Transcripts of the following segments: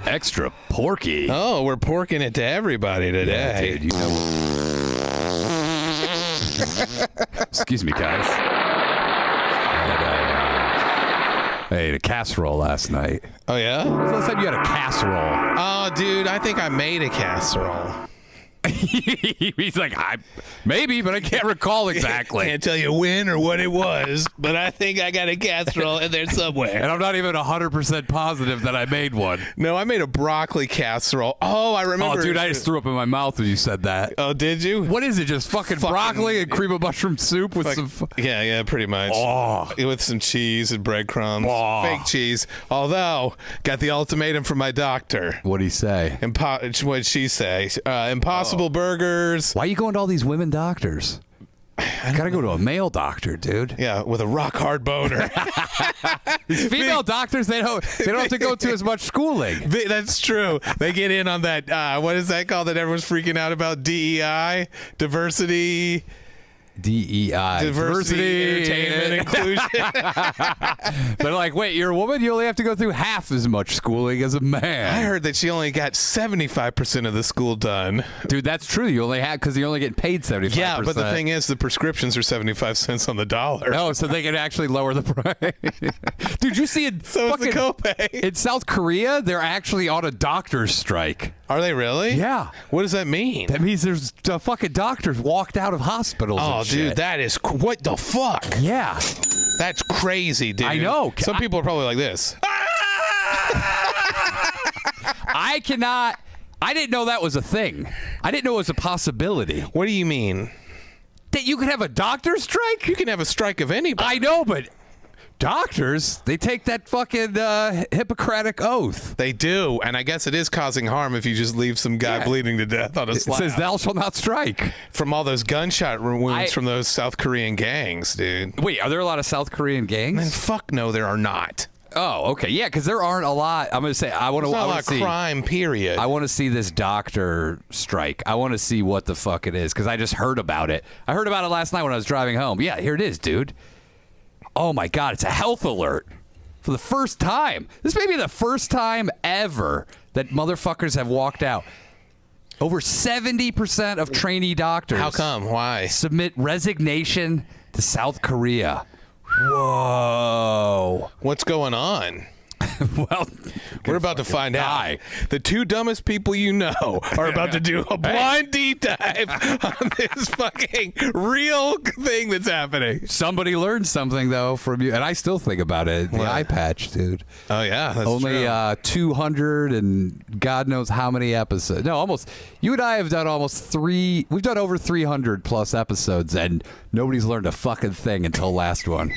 Extra porky. Oh, we're porking it to everybody today. Yeah, dude, you know. Excuse me, guys. I ate a casserole last night. Oh, yeah? When's the last time you had a casserole? Oh, dude, I think I made a casserole. He's like, maybe, but I can't recall exactly. Can't tell you when or what it was, but I think I got a casserole in there somewhere. And I'm not even 100% positive that I made one. No, I made a broccoli casserole. Oh, I remember. Oh, dude, I just threw up in my mouth when you said that. Oh, did you? What is it? Just fucking broccoli and cream of mushroom soup with some... Yeah, pretty much. Oh. With some cheese and breadcrumbs. Oh. Fake cheese. Although, got the ultimatum from my doctor. What'd he say? What'd she say? Impossible burgers. Why are you going to all these women doctors? I gotta go to a male doctor, dude. Yeah, with a rock hard boner. These female doctors, they don't have to go to as much schooling. That's true. They get in on that. What is that called that everyone's freaking out about? DEI, diversity. DEI. Diversity, entertainment, inclusion. They're like, wait, you're a woman? You only have to go through half as much schooling as a man. I heard that she only got 75% of the school done. Dude, that's true. You only have, because you're only getting paid 75%. Yeah, but the thing is, the prescriptions are 75 cents on the dollar. Oh, so they can actually lower the price. Dude, you see it? So it's the copay. In South Korea, they're actually on a doctor's strike. Are they really? Yeah. What does that mean? That means there's fucking doctors walked out of hospitals. Oh, and dude, shit. that is what the fuck? Yeah. That's crazy, dude. I know. Some people are probably like this. I didn't know that was a thing. I didn't know it was a possibility. What do you mean? That you could have a doctor's strike? You can have a strike of anybody. I know, but doctors, they take that fucking Hippocratic oath. They do, and I guess it is causing harm if you just leave some guy bleeding to death on a slab. It says thou shalt not strike. From all those gunshot wounds from those South Korean gangs, dude. Wait, are there a lot of South Korean gangs? Man, fuck no, there are not. Oh, okay. Yeah, because there aren't a lot. I'm going to say, I want to see crime, period. I want to see this doctor strike. I want to see what the fuck it is, because I just heard about it. I heard about it last night when I was driving home. Yeah, here it is, dude. Oh, my God. It's a health alert for the first time. This may be the first time ever that motherfuckers have walked out. Over 70% of trainee doctors. How come? Why? Submit resignation to South Korea. Whoa. What's going on? Well, we're about to find out. The two dumbest people you know are about to do a blind deep dive on this fucking real thing that's happening. Somebody learned something, though, from you, and I still think about it. The eye patch, dude. Oh, yeah, that's only 200 and God knows how many episodes. No, almost. You and I have done we've done over 300 plus episodes, and nobody's learned a fucking thing until last one.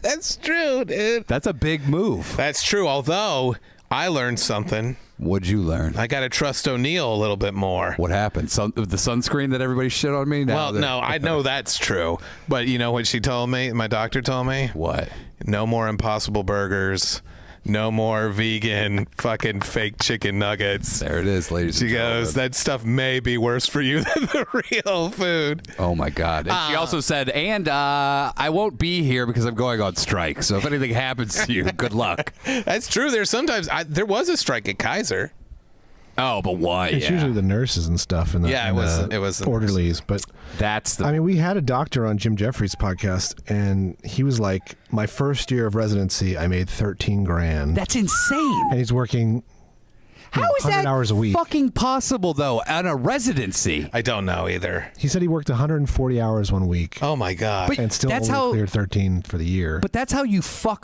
That's true, dude. That's a big move. That's true, although I learned something. What'd you learn? I got to trust O'Neill a little bit more. What happened? The sunscreen that everybody shit on me? Well, no, I know that's true. But you know what she told me? My doctor told me? What? No more Impossible Burgers. No more vegan fucking fake chicken nuggets. There it is, ladies and gentlemen. She goes, that stuff may be worse for you than the real food. Oh, my God. And she also said, I won't be here because I'm going on strike. So if anything happens to you, good luck. That's true. There's sometimes, there was a strike at Kaiser. Oh, but why? It's usually the nurses and stuff and it was the orderlies. But I mean, we had a doctor on Jim Jeffries' podcast, and he was like, my first year of residency, I made $13,000. That's insane. And he's working How is 100 that hours a week. fucking possible, though, on a residency? I don't know either. He said he worked 140 hours one week. Oh, my God. And still only cleared 13 for the year. But that's how you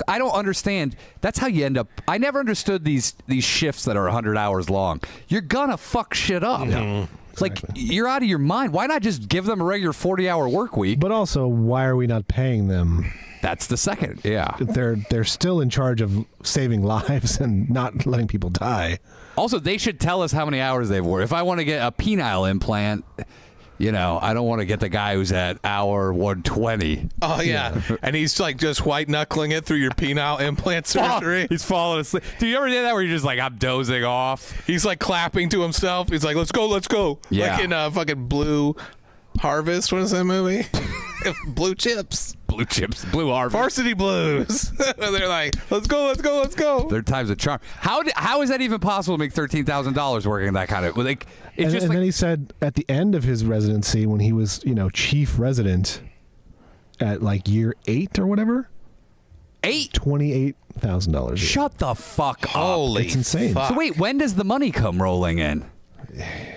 I don't understand. That's how you end up. I never understood these shifts that are 100 hours long. You're gonna fuck shit up. Mm-hmm. Like, you're out of your mind. Why not just give them a regular 40-hour work week? But also, why are we not paying them? That's the second, yeah. They're still in charge of saving lives and not letting people die. Also, they should tell us how many hours they've worked. If I want to get a penile implant, I don't want to get the guy who's at hour 120. Oh, yeah. And he's like just white knuckling it through your penile implant surgery. He's falling asleep. Do you ever do that where you're just like, I'm dozing off? He's like clapping to himself. He's like, let's go, let's go. Yeah. Like in fucking Blue Harvest. What is that movie? Blue Chips. Blue chips, blue Harvey. Varsity Blues. They're like, let's go. Their times of charm. How is that even possible to make $13,000 working that kind of like? It's And then he said at the end of his residency, when he was, chief resident at like year 8 or whatever, $28,000. Shut the fuck up. Holy, It's insane. fuck. So wait, when does the money come rolling in?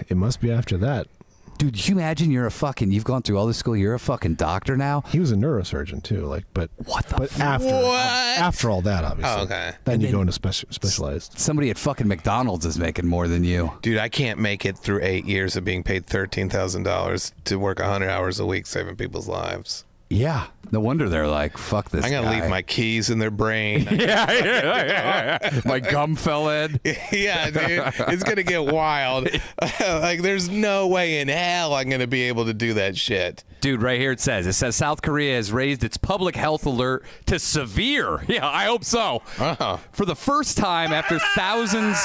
It must be after that. Dude, can you imagine you've gone through all this school, you're a fucking doctor now? He was a neurosurgeon too, but after all that, obviously. Oh, okay. Then you go into specialized. Somebody at fucking McDonald's is making more than you. Dude, I can't make it through 8 years of being paid $13,000 to work 100 hours a week saving people's lives. Yeah. No wonder they're like, fuck this I'm going to guy. leave my keys in their brain. yeah. My gum fell in. Yeah, dude. It's going to get wild. Like, there's no way in hell I'm going to be able to do that shit. Dude, right here it says South Korea has raised its public health alert to severe. Yeah, I hope so. For the first time after thousands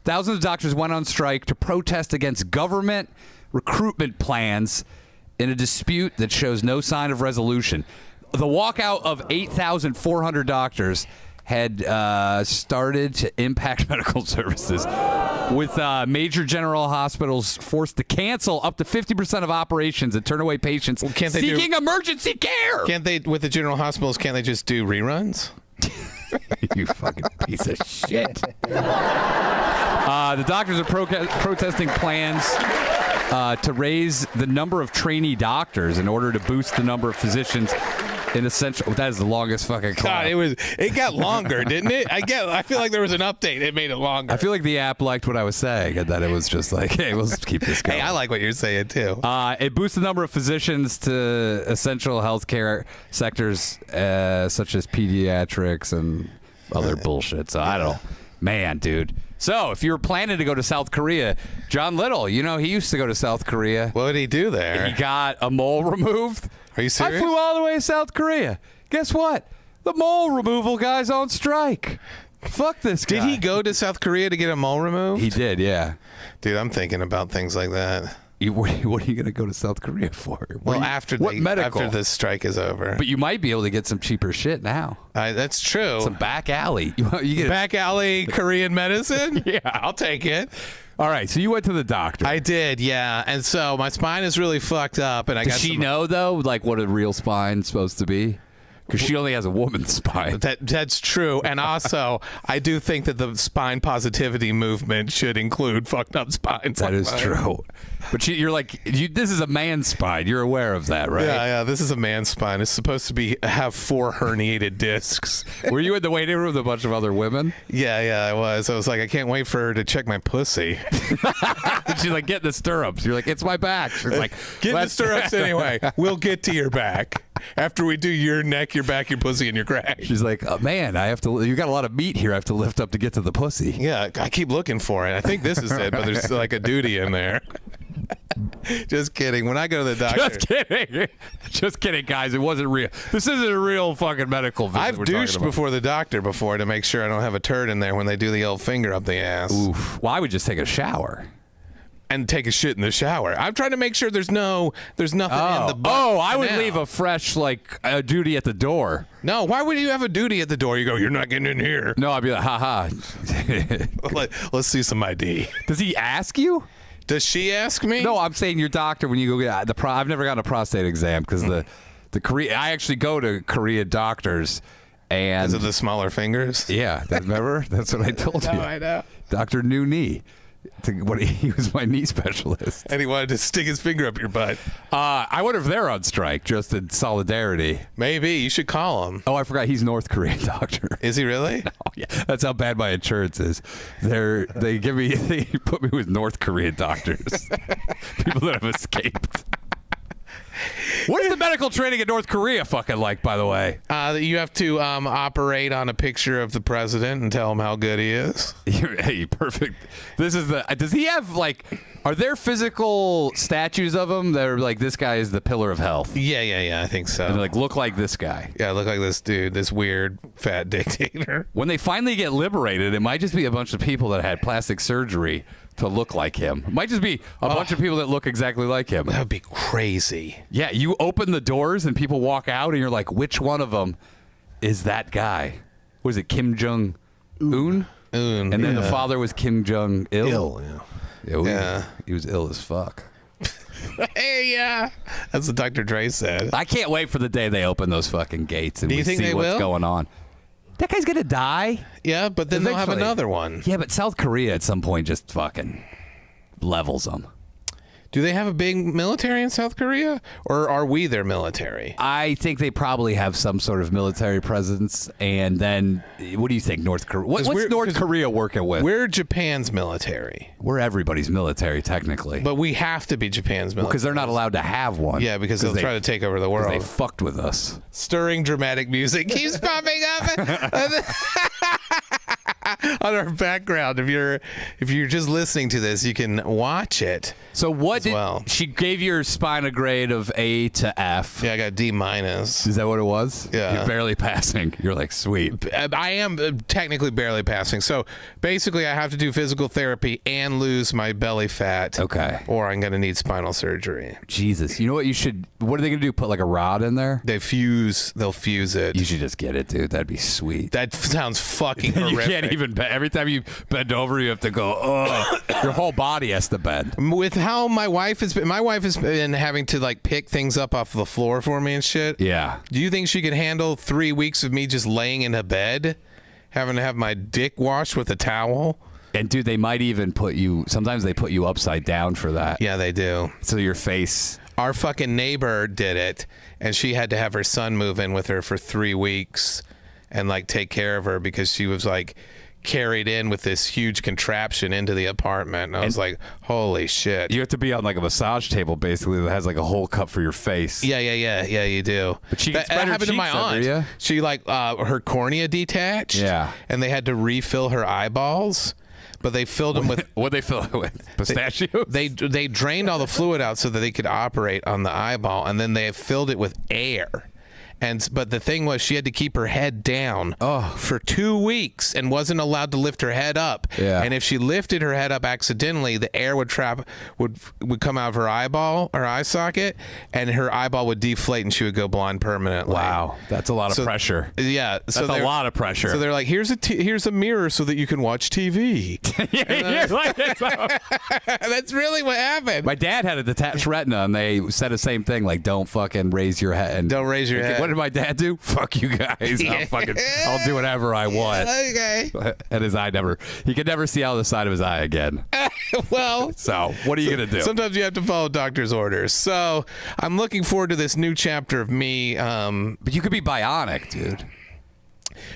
of doctors went on strike to protest against government recruitment plans in a dispute that shows no sign of resolution. The walkout of 8,400 doctors had started to impact medical services, with major general hospitals forced to cancel up to 50% of operations and turn away patients seeking emergency care. Can't they, with the general hospitals, can't they just do reruns? You fucking piece of shit. The doctors are protesting plans to raise the number of trainee doctors in order to boost the number of physicians in essential. That is the longest fucking class. God, it got longer, didn't it? I feel like there was an update. It made it longer. I feel like the app liked what I was saying, and that it was just like, hey, let's keep this going. Hey, I like what you're saying too. It boosts the number of physicians to essential healthcare sectors such as pediatrics and other bullshit. So I don't know. Man, dude. So if you were planning to go to South Korea, John Little, he used to go to South Korea. What did he do there? He got a mole removed. Are you serious? I flew all the way to South Korea. Guess what? The mole removal guy's on strike. Fuck this guy. Did he go to South Korea to get a mole removed? He did, yeah. Dude, I'm thinking about things like that. What are you going to go to South Korea for? After the strike is over. But you might be able to get some cheaper shit now. That's true. Some back alley. You get back alley Korean medicine? Yeah. I'll take it. All right, so you went to the doctor. I did, yeah. And so my spine is really fucked up. And Does she know, though, like what a real spine's supposed to be? Because she only has a woman's spine. That's true. And also, I do think that the spine positivity movement should include fucked up spines. That is true. But you're like, this is a man's spine. You're aware of that, right? Yeah. This is a man's spine. It's supposed to have 4 herniated discs. Were you in the waiting room with a bunch of other women? Yeah, I was. I was like, I can't wait for her to check my pussy. She's like, get in the stirrups. You're like, it's my back. She's like, get in the stirrups anyway. We'll get to your back. After we do your neck, your back, your pussy, and your crack. She's like, oh, man, you got a lot of meat here I have to lift up to get to the pussy. Yeah, I keep looking for it. I think this is it, but there's like a duty in there. Just kidding. When I go to the doctor. Just kidding, guys. It wasn't real. This isn't a real fucking medical visit. I've douched before the doctor before to make sure I don't have a turd in there when they do the old finger up the ass. Oof. Well, I would just take a shower. And take a shit in the shower. I'm trying to make sure there's nothing in the butt. Oh, I would leave a fresh, duty at the door. No, why would you have a duty at the door? You go, you're not getting in here. No, I'd be like, ha. Let's see some ID. Does he ask you? Does she ask me? No, I'm saying your doctor when you go get I've never gotten a prostate exam because the Korea. I actually go to Korean doctors. And is it the smaller fingers? Yeah, remember? That's what I told you. I know. Dr. New Knee. He was my knee specialist. And he wanted to stick his finger up your butt. I wonder if they're on strike, just in solidarity. Maybe. You should call him. Oh, I forgot. He's North Korean doctor. Is he really? Oh, yeah. That's how bad my insurance is. They put me with North Korean doctors. People that have escaped. What is the medical training in North Korea fucking like, by the way? You have to operate on a picture of the president and tell him how good he is. Hey, perfect. Does he have, are there physical statues of him that are like, this guy is the pillar of health? Yeah, I think so. And look like this guy. Yeah, look like this dude, this weird fat dictator. When they finally get liberated, it might just be a bunch of people that had plastic surgery to look like him. It might just be a bunch of people that look exactly like him. That would be crazy. Yeah, you open the doors and people walk out and you're like, which one of them is that guy? Was it Kim Jong-un? And then the father was Kim Jong-il? Yeah. He was ill as fuck. Hey, yeah. That's what Dr. Dre said. I can't wait for the day they open those fucking gates and Do you we think see they what's will? going on. That guy's going to die. Yeah, but then they'll have Eventually. another one. Yeah, but South Korea at some point just fucking levels them. Do they have a big military in South Korea? Or are we their military? I think they probably have some sort of military presence. And then, what do you think, North Korea? What's North Korea working with? We're Japan's military. We're everybody's military, technically. But we have to be Japan's military. Because they're not allowed to have one. Yeah, because they'll try to take over the world. They fucked with us. Stirring dramatic music keeps popping up on our background. If you're just listening to this, you can watch it. So what did well. she gave your spine a grade of A to F? Yeah, I got D-. Is that what it was? Yeah. You're barely passing. You're like, sweet. I am technically barely passing. So basically, I have to do physical therapy and lose my belly fat. Okay. Or I'm going to need spinal surgery. Jesus. You know what you should, what are they going to do? Put like a rod in there? They'll fuse it. You should just get it, dude. That'd be sweet. That sounds fucking You horrific. can't even bend. Every time you bend over, you have to go, ugh. Your whole body has to bend. With how my wife has been having to like pick things up off the floor for me and shit. Yeah. Do you think she can handle 3 weeks of me just laying in a bed, having to have my dick washed with a towel? And dude, they might even sometimes they put you upside down for that. Yeah, they do. So your face. Our fucking neighbor did it, and she had to have her son move in with her for 3 weeks and like take care of her because she was like carried in with this huge contraption into the apartment. And I was like, holy shit. You have to be on like a massage table basically that has like a hole cut for your face. Yeah, you do. But she gets that better happened to my cheeks under aunt. ya. She like her cornea detached. Yeah. And they had to refill her eyeballs, but they filled them with What'd they fill it with? Pistachios? they drained all the fluid out so that they could operate on the eyeball, and then they filled it with air. But the thing was, she had to keep her head down for 2 weeks and wasn't allowed to lift her head up. Yeah. And if she lifted her head up accidentally, the air would come out of her eyeball or eye socket, and her eyeball would deflate and she would go blind permanently. Wow, that's a lot of pressure. Yeah, That's a lot of pressure. So they're like, here's a mirror so that you can watch TV. That's really what happened. My dad had a detached retina, and they said the same thing, like, don't fucking raise your head. And Don't raise your head. What did my dad do? Fuck you guys. I'll do whatever I want. Okay. And his eye he could never see out of the side of his eye again. Well, So what are you going to do? sometimes you have to follow doctor's orders. So I'm looking forward to this new chapter of me. But you could be bionic, dude.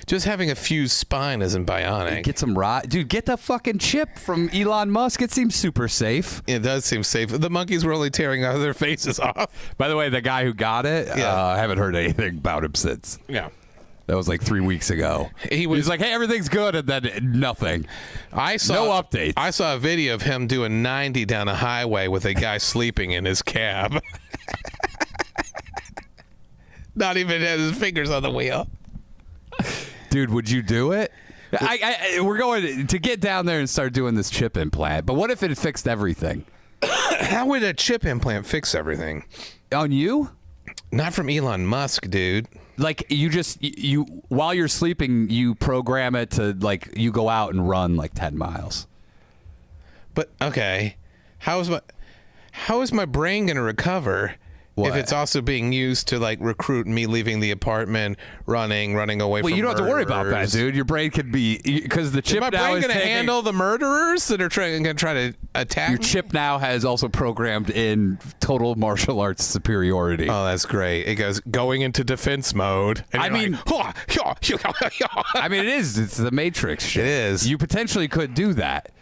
Just having a fused spine isn't bionic. Get some dude, get the fucking chip from Elon Musk. It seems super safe. It does seem safe. The monkeys were only tearing their faces off. By the way, the guy who got it, I haven't heard anything about him since. Yeah. That was like 3 weeks ago. He was like, hey, everything's good, and then nothing. No updates. I saw a video of him doing 90 down a highway with a guy sleeping in his cab. Not even had his fingers on the wheel. Dude, would you do it? We're going to get down there and start doing this chip implant. But what if it fixed everything? How would a chip implant fix everything? On you? Not from Elon Musk, dude. Like you while you're sleeping, you program it to like you go out and run like 10 miles. But okay, how is my brain going to recover if it's also being used to like recruit me leaving the apartment, running away from Well, you don't have to worry about that, murderers? dude. Your brain could be because the chip Is my now brain is going to handle the murderers that are going to try to attack Your me? chip now has also programmed in total martial arts superiority. Oh, that's great. It goes going into defense mode. And I mean, I it is. It's the Matrix shit. It is. You potentially could do that.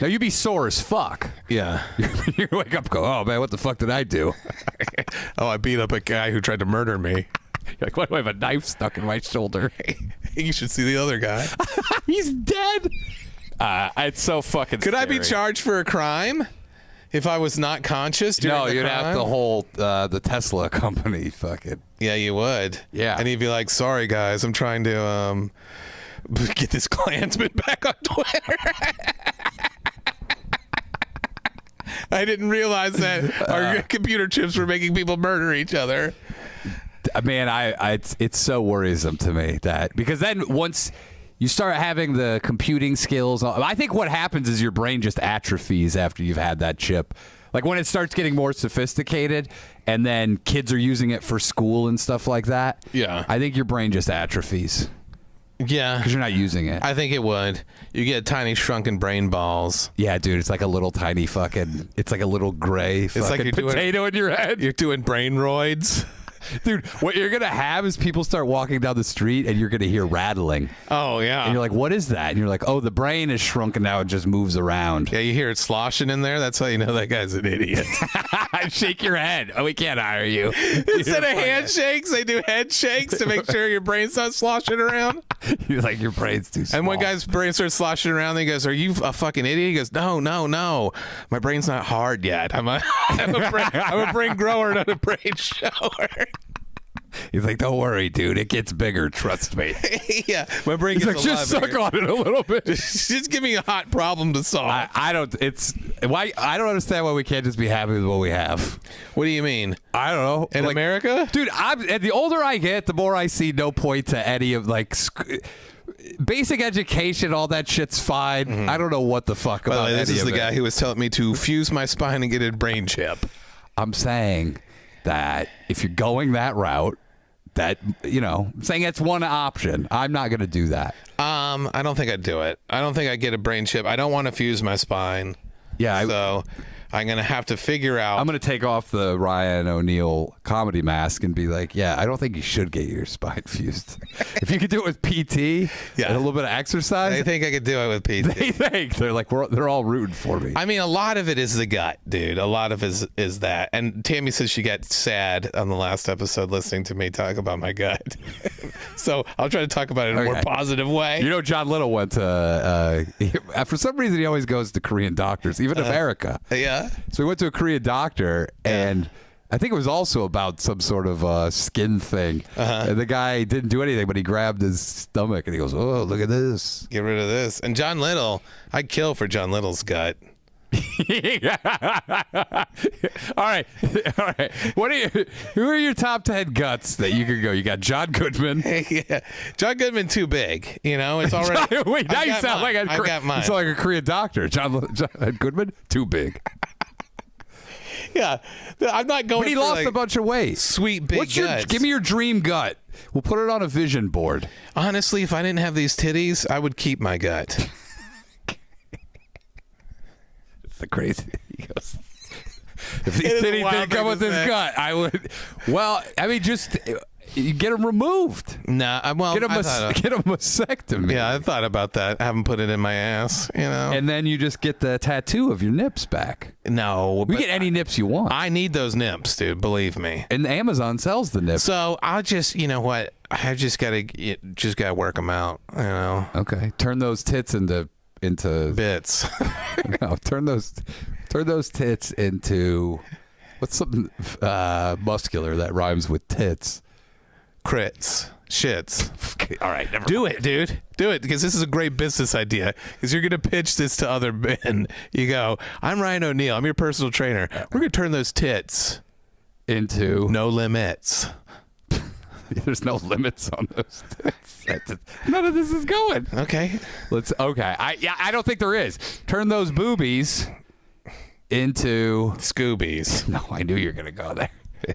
Now, you'd be sore as fuck. yeah. You wake up and go, oh, man, what the fuck did I do? Oh, I beat up a guy who tried to murder me. You're like, why do I have a knife stuck in my shoulder? You should see the other guy. He's dead. It's so fucking Could I be scary. charged for a crime if I was not conscious during No, the you'd crime? have to hold the Tesla company fucking. Yeah, you would. Yeah. And he'd be like, sorry, guys, I'm trying to get this Klansman back on Twitter. I didn't realize that our computer chips were making people murder each other. Man, it's so worrisome to me that because then once you start having the computing skills, I think what happens is your brain just atrophies after you've had that chip. Like when it starts getting more sophisticated and then kids are using it for school and stuff like that. Yeah. I think your brain just atrophies Yeah. because you're not using it. I think it would. You get tiny shrunken brain balls. Yeah, dude, it's like a little tiny fucking, it's like a little gray It's like fucking you're potato in your head. You're doing brain roids. Dude, what you're going to have is people start walking down the street and you're going to hear rattling. Oh, yeah. And you're like, what is that? And you're like, oh, the brain is shrunken now. It just moves around. Yeah, you hear it sloshing in there. That's how you know that guy's an idiot. Shake your head. Oh, we can't hire you. Instead of handshakes, they do head shakes to make sure your brain's not sloshing around. You're like, your brain's too small. And one guy's brain starts sloshing around, and he goes, "Are you a fucking idiot?" He goes, "No, my brain's not hard yet. I'm a brain grower, not a brain shower." He's like, don't worry, dude. It gets bigger. Trust me. Yeah, my brain He's gets like, a lot just suck bigger. on it a little bit. Just give me a hot problem to solve. I don't. It's why I don't understand why we can't just be happy with what we have. What do you mean? I don't know. In America? Dude, and the older I get, the more I see no point to any of like basic education. All that shit's fine. Mm-hmm. I don't know what the fuck By the about way, this any is of the it. guy who was telling me to fuse my spine and get a brain chip. I'm saying that if you're going that route, that I'm saying that's one option. I'm not going to do that. I don't think I'd do it. I don't think I'd get a brain chip. I don't want to fuse my spine. Yeah, So I'm going to have to figure out. I'm going to take off the Ryan O'Neal comedy mask and be like, yeah, I don't think you should get your spine fused. If you could do it with PT and a little bit of exercise, I think I could do it with PT. they think they're like they're all rooting for me. I mean, a lot of it is the gut, dude. A lot of it is that. And Tammy says she got sad on the last episode listening to me talk about my gut. So I'll try to talk about it in a more Okay. positive way. You know, John Little went to for some reason he always goes to Korean doctors, even America. Yeah. So we went to a Korean doctor, and I think it was also about some sort of skin thing. And the guy didn't do anything, but he grabbed his stomach and he goes, "Oh, look at this." Get rid of this. And John Little, I'd kill for John Little's gut. All right. Who are your top 10 guts that you could go? You got John Goodman. Yeah. John Goodman too big. You know, it's already. Wait, now I've you got sound mine. like I've got mine. you sound like a Korean doctor. John Goodman, too big. Yeah. I'm not going But he for lost like a bunch of weight. sweet big guts. Give me your dream gut. We'll put it on a vision board. Honestly, if I didn't have these titties, I would keep my gut. It's the crazy. He goes, if these is a titties wild didn't come thing with to this say. gut, I would. Well, I mean, just you get them removed. Nah, well, Get a mastectomy. yeah, I thought about that. I haven't put it in my ass, you know. And then you just get the tattoo of your nips back. No, You but get any nips you want. I need those nips, dude. Believe me. And Amazon sells the nips. So I'll just, you know what? I just gotta work them out, you know. Okay. Turn those tits into Bits. no, turn those tits into what's something muscular that rhymes with tits. Crits. Shits. Okay, all right, never Do it, dude. Do it, because this is a great business idea. Because you're going to pitch this to other men. You go, I'm Ryan O'Neal. I'm your personal trainer. We're going to turn those tits into no limits. There's no limits on those tits. None of this is going. Okay. Okay. I don't think there is. Turn those boobies into Scoobies. No, I knew you were gonna go there.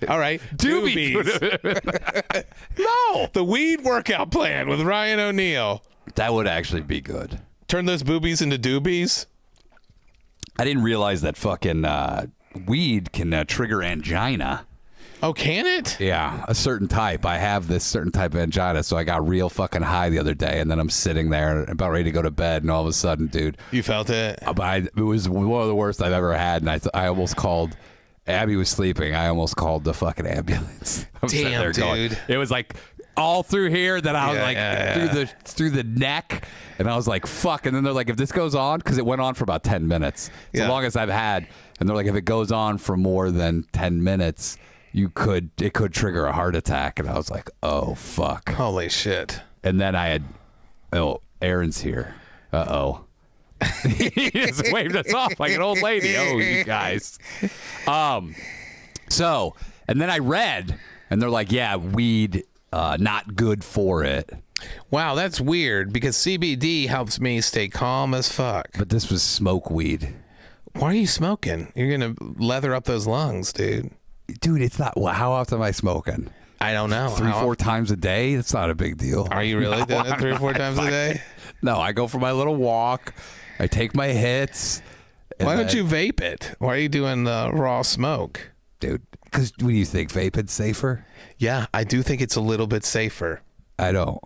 All right. Doobies. No. The weed workout plan with Ryan O'Neal. That would actually be good. Turn those boobies into doobies. I didn't realize that fucking weed can trigger angina. Oh, can it? Yeah, a certain type. I have this certain type of angina, so I got real fucking high the other day, and then I'm sitting there about ready to go to bed, and all of a sudden, dude, You felt it? it was one of the worst I've ever had, and I almost called. Abby was sleeping. I almost called the fucking ambulance. I'm sitting Damn, there going, dude. it was like all through here. Then I was Yeah, like yeah. through the neck, and I was like, fuck. And then they're like, if this goes on, because it went on for about 10 minutes, it's Yeah. the longest I've had. And they're like, if it goes on for more than 10 minutes, it could trigger a heart attack. And I was like, oh fuck. Holy shit. And then I had, Aaron's here. Uh-oh. He just waved us off like an old lady. Oh, you guys. So, and then I read, and they're like, yeah, weed, not good for it. Wow, that's weird because CBD helps me stay calm as fuck. But this was smoke weed. Why are you smoking? You're going to leather up those lungs, dude. Dude, it's not. Well, how often am I smoking? I don't know. 3-4 times a day? That's not a big deal. Are you really doing it 3 or 4 times a day? No, I go for my little walk. I take my hits. Why don't you vape it? Why are you doing the raw smoke? Dude, because what do you think? Vaping's safer? Yeah, I do think it's a little bit safer. I don't.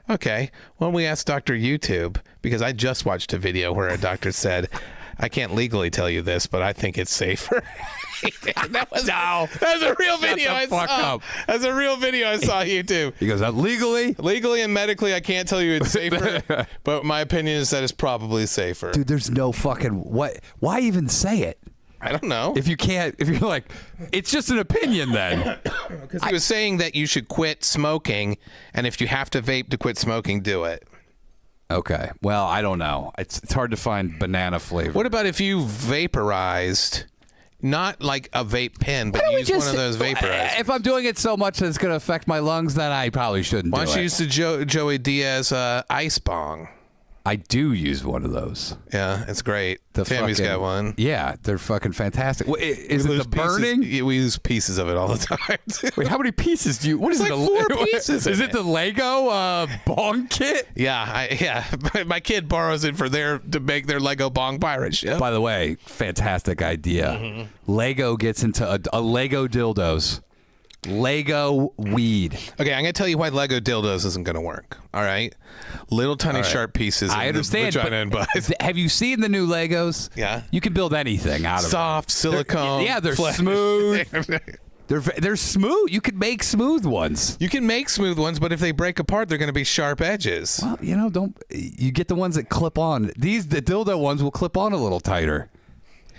Okay. Well, we asked Dr. YouTube because I just watched a video where a doctor said, I can't legally tell you this, but I think it's safer. that was a real video I saw. That's a real video I saw on YouTube. He goes, legally and medically, I can't tell you it's safer, but my opinion is that it's probably safer. Dude, there's no fucking what? Why even say it? I don't know. If you're like, it's just an opinion then. Because he was saying that you should quit smoking, and if you have to vape to quit smoking, do it. Okay. Well, I don't know. It's hard to find banana flavor. What about if you vaporized, not like a vape pen, but you use one of those vaporizers? If I'm doing it so much that it's going to affect my lungs, then I probably shouldn't do it. Why don't you use the Joey Diaz ice bong? I do use one of those. Yeah, it's great. Tammy's got one. Yeah, they're fucking fantastic. Is it the burning? We use pieces of it all the time. Wait, how many pieces do you? What is like it? 4 pieces. Is it the Lego bong kit? Yeah, my kid borrows it to make their Lego bong pirate ship. By the way, fantastic idea. Mm-hmm. Lego gets into a Lego dildos. Lego weed. Okay, I'm going to tell you why Lego dildos isn't going to work. All right? Little tiny sharp pieces I understand, the vagina and butt. Have you seen the new Legos? Yeah. You can build anything out of soft silicone. They're smooth. They're smooth. You can make smooth ones. You can make smooth ones, but if they break apart, they're going to be sharp edges. Well, you get the ones that clip on. The dildo ones will clip on a little tighter.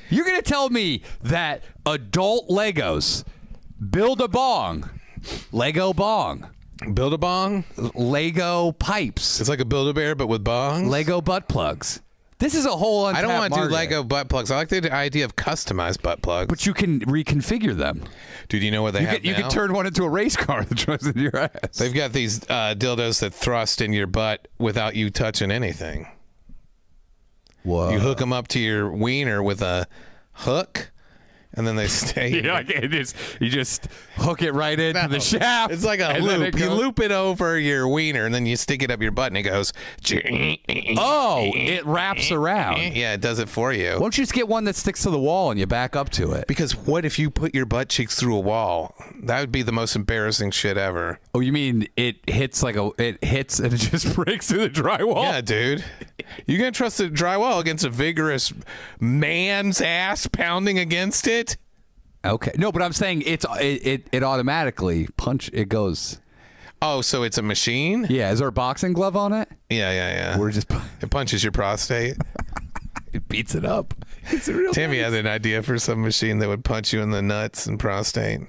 You're going to tell me that adult Legos build a bong, Lego bong, build a bong, Lego pipes. It's like a Build-A-Bear, but with bongs. Lego butt plugs. This is a whole untapped I don't want to do market. Lego butt plugs. I like the idea of customized butt plugs. But you can reconfigure them. Dude, you know what they have You now? can turn one into a race car that drives into your ass. They've got these dildos that thrust in your butt without you touching anything. Whoa. You hook them up to your wiener with a hook, and then they stay. You just hook it right into the shaft. It's like a loop. You loop it over your wiener, and then you stick it up your butt, and it goes. Oh, it wraps around. Yeah, it does it for you. Why don't you just get one that sticks to the wall and you back up to it? Because what if you put your butt cheeks through a wall? That would be the most embarrassing shit ever. Oh, you mean it hits and it just breaks through the drywall? Yeah, dude. You gonna trust the drywall against a vigorous man's ass pounding against it? Okay. No, but I'm saying it automatically it goes. Oh, so it's a machine? Yeah. Is there a boxing glove on it? Yeah. We're just it punches your prostate. It beats it up. It's a real. Tammy had an idea for some machine that would punch you in the nuts and prostate.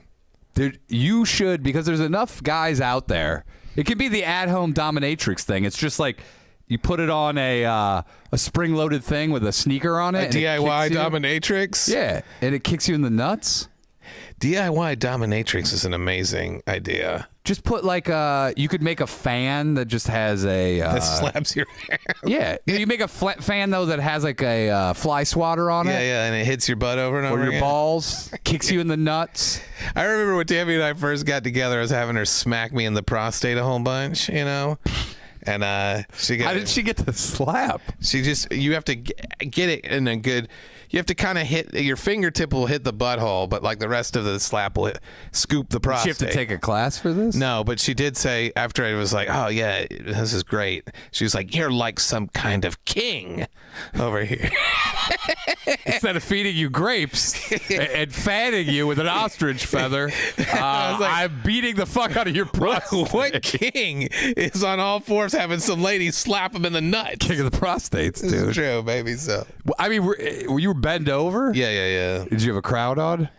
Dude, you should, because there's enough guys out there. It could be the at-home dominatrix thing. It's just like you put it on a spring-loaded thing with a sneaker on it. A DIY dominatrix? Yeah, and it kicks you in the nuts. DIY dominatrix is an amazing idea. Just put you could make a fan that just has a that slaps your hand. Yeah, you make a fan though that has like a fly swatter on it. Yeah, and it hits your butt over and over or your again. balls, kicks you in the nuts. I remember when Tammy and I first got together, I was having her smack me in the prostate a whole bunch, and she got. How did she get the slap? You have to get it in a good. You have to kind of hit your fingertip will hit the butthole, but like the rest of the slap will scoop the prostate. Did she have to take a class for this? No, but she did say after I was like, "Oh yeah, this is great." She was like, "You're like some kind of king over here." Instead of feeding you grapes and fanning you with an ostrich feather, I'm beating the fuck out of your prostate. What king is on all fours having some lady slap him in the nuts? King of the prostates, dude. It's true, maybe so. I mean, were you bend over? Yeah. Did you have a crowd on?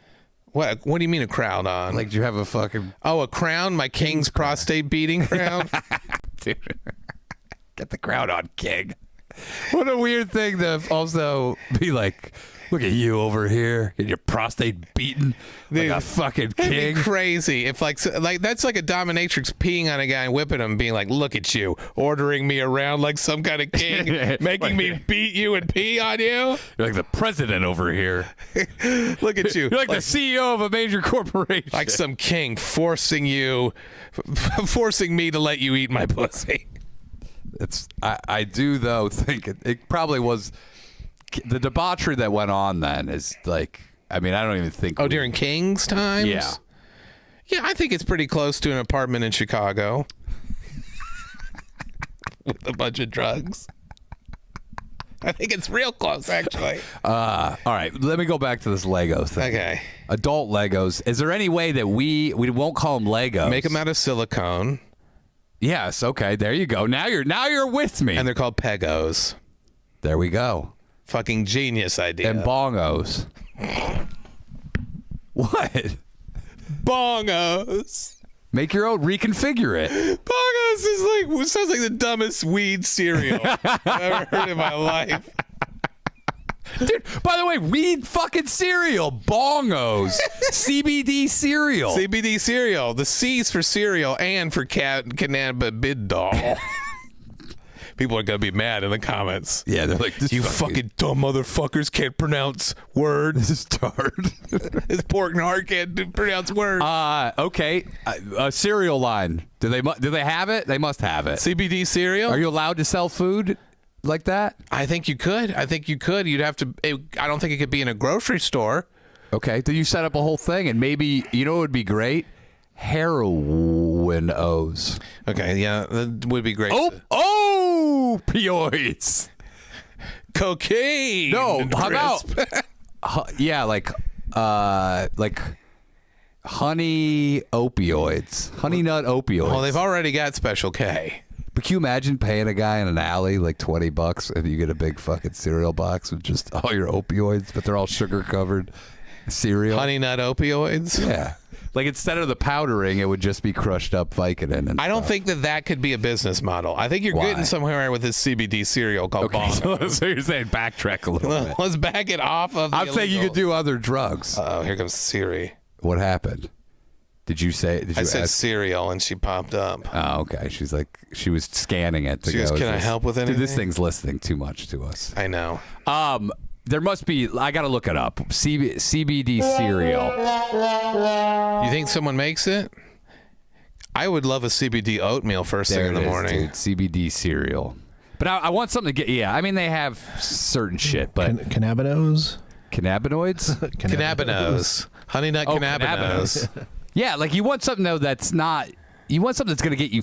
What do you mean a crown on? Like, did you have a fucking... Oh, a crown? My king's prostate beating crown? Dude, get the crowd on, king. What a weird thing to also be like, look at you over here, get your prostate beaten like a fucking That'd king. be crazy if like that's like a dominatrix peeing on a guy and whipping him, being like, "Look at you, ordering me around like some kind of king, making me beat you and pee on you." You're like the president over here. Look at you, You're like the CEO of a major corporation. like some king forcing me to let you eat my pussy. I do though think it probably was the debauchery that went on then is like, I mean, I don't even think. Oh, during King's times? Yeah. Yeah, I think it's pretty close to an apartment in Chicago with a bunch of drugs. I think it's real close, actually. All right, let me go back to this Lego thing. Okay. Adult Legos. Is there any way that we won't call them Legos? Make them out of silicone, Yes. Okay. There you go. Now you're with me. and they're called Pegos. There we go. Fucking genius idea. And bongos. What? Bongos. Make your own. Reconfigure it. Bongos sounds like the dumbest weed cereal I've ever heard in my life. Dude, by the way, weed fucking cereal. Bongos. CBD cereal. CBD cereal. The C's for cereal and for cannabidol. People are going to be mad in the comments. Yeah, they're like, this You fucking dumb motherfuckers can't pronounce words. This is tart. This pork nard can't pronounce words. Okay. A cereal line. Do they have it? They must have it. CBD cereal? Are you allowed to sell food like that? I think you could. You'd have to. I don't think it could be in a grocery store. Okay. Do you set up a whole thing and maybe, you know what would be great? Heroin O's. Okay, yeah, that would be great. Opioids. Cocaine. No, how about yeah, like honey opioids, honey nut opioids. Well, they've already got Special K. But can you imagine paying a guy in an alley like $20 and you get a big fucking cereal box with just all your opioids, but they're all sugar covered cereal? Honey nut opioids. Yeah. Like instead of the powdering, it would just be crushed up Vicodin. And I don't think that could be a business model. I think you're Why? getting somewhere with this CBD cereal called Bongo. so you're saying backtrack a little bit. Let's back it off of. I'm saying you could do other drugs. Oh, here comes Siri. What happened? Did you say? Did you I said ask? Cereal, and she popped up. Oh, okay. She's like, she was scanning it. She goes, "Can I help with Dude, this anything?" thing's listening too much to us. I know. There must be. I gotta look it up. CBD cereal. You think someone makes it? I would love a CBD oatmeal first thing in the morning. Dude, CBD cereal. But I want something to get. Yeah, I mean they have certain shit, but Cannabinoids? cannabinoids. Cannabinoids. Honey nut cannabinoids. Yeah, like you want something though that's not. You want something that's gonna get you.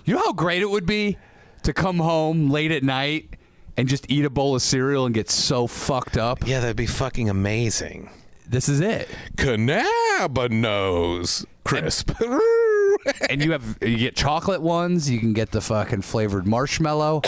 You know how great it would be to come home late at night and just eat a bowl of cereal and get so fucked up. Yeah, that'd be fucking amazing. This is it. Cannabinoids. Crisp. And you get chocolate ones. You can get the fucking flavored marshmallow,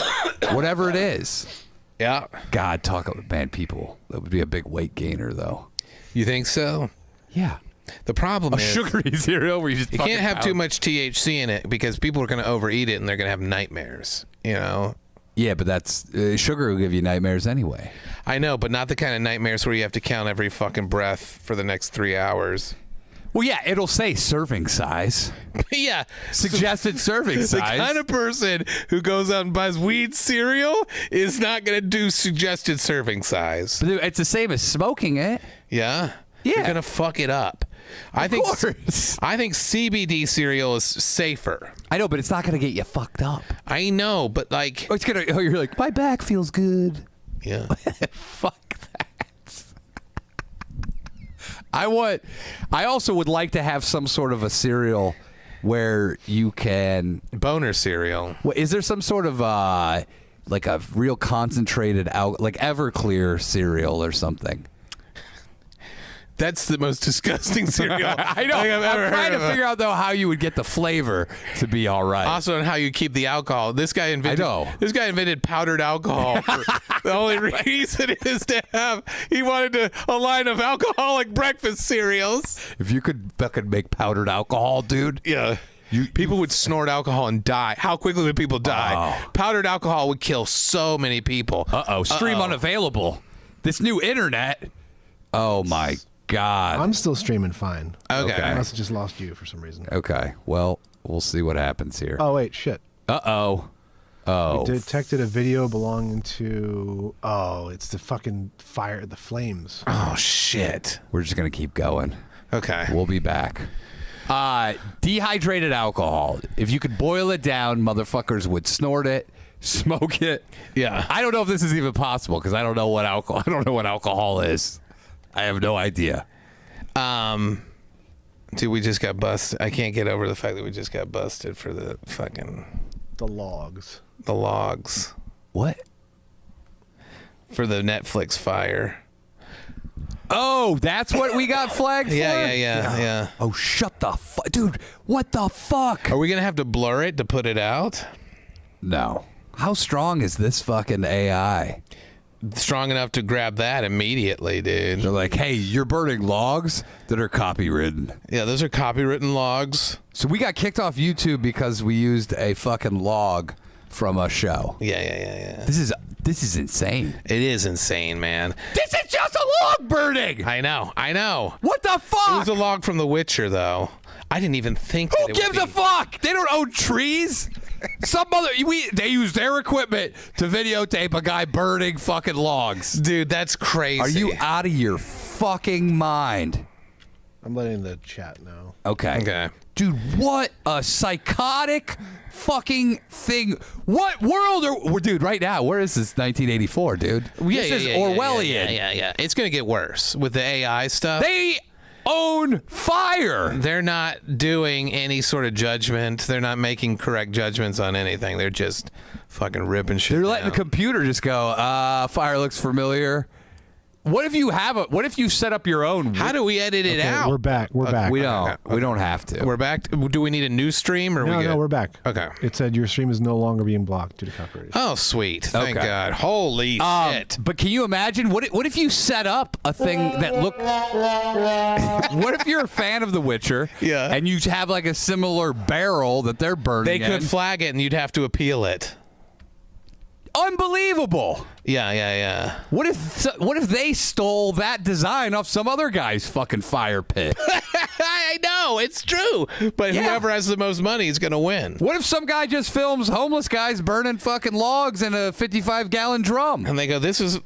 whatever it is. Yeah. God, man, people. That would be a big weight gainer, though. You think so? Yeah. The problem A is sugary cereal where you just you can't have too much THC in it because people are going to overeat it and they're going to have nightmares. You know. Yeah, but that's sugar will give you nightmares anyway. I know, but not the kind of nightmares where you have to count every fucking breath for the next 3 hours. Well, yeah, it'll say serving size. Yeah. Suggested serving The size. kind of person who goes out and buys weed cereal is not going to do suggested serving size. But it's the same as smoking it. Yeah? Yeah. You're going to fuck it up. I think CBD cereal is safer. I know, but it's not going to get you fucked up. I know, but like... Oh, it's gonna. Oh, you're like, my back feels good. Yeah. Fuck that. I also would like to have some sort of a cereal where you can. Boner cereal. Is there some sort of like a real concentrated like Everclear cereal or something? That's the most disgusting cereal I know. I've ever I'm trying heard to of. figure out though how you would get the flavor to be all right. Also, on how you keep the alcohol. This guy invented. I know. This guy invented powdered alcohol. The only reason is to have. He wanted a line of alcoholic breakfast cereals. If you could fucking make powdered alcohol, dude. Yeah. People would snort alcohol and die. How quickly would people die? Oh. Powdered alcohol would kill so many people. Stream unavailable. This new internet. Oh my God. I'm still streaming fine. Okay. Okay. Unless it just lost you for some reason. Okay. Well, we'll see what happens here. Oh wait, shit. Oh. Detected a video belonging to. Oh, it's the fucking fire, the flames. Oh, shit. We're just gonna keep going. Okay. We'll be back. Dehydrated alcohol. If you could boil it down, motherfuckers would snort it, smoke it. Yeah. I don't know if this is even possible because I don't know what alcohol is. I have no idea. Dude, we just got busted. I can't get over the fact that we just got busted for the fucking The logs. the logs What? for the Netflix fire. Oh, that's what we got flagged for? Yeah. Oh, shut the fuck. Dude, what the fuck? Are we gonna have to blur it to put it out? No. How strong is this fucking AI? Strong enough to grab that immediately, dude. They're like, hey, you're burning logs that are copywritten. Yeah, those are copywritten logs. So we got kicked off YouTube because we used a fucking log from a show. Yeah. This is insane. It is insane, man. This is just a log burning. I know. What the It fuck? was a log from The Witcher, though. I didn't even think. Who that it gives would a be. fuck? They don't own trees. They use their equipment to videotape a guy burning fucking logs. Dude, that's crazy. Are you out of your fucking mind? I'm letting the chat know. Okay. Dude, what a psychotic fucking thing. What world are... Dude, right now, where is this 1984, dude? This is Orwellian. Yeah. It's gonna get worse with the AI stuff. They own fire. They're not doing any sort of judgment. They're not making correct judgments on anything. They're just fucking ripping shit. They're letting the down. computer just go, fire looks familiar. What if you set up your own? How do we edit it Okay, out? we're back. We're back. We don't. We don't have to. We're back. Do we need a new stream or No, we good? no, we're back. Okay. It said your stream is no longer being blocked due to copyright. Oh, sweet. Thank Okay. God. Holy shit. But can you imagine what if you set up a thing that looked? What if you're a fan of The Witcher? Yeah. And you have like a similar barrel that they're burning. They could in? flag it and you'd have to appeal it. Unbelievable. Yeah. What if they stole that design off some other guy's fucking fire pit? I know. It's true. But Yeah. whoever has the most money is going to win. What if some guy just films homeless guys burning fucking logs in a 55-gallon drum? And they go, this is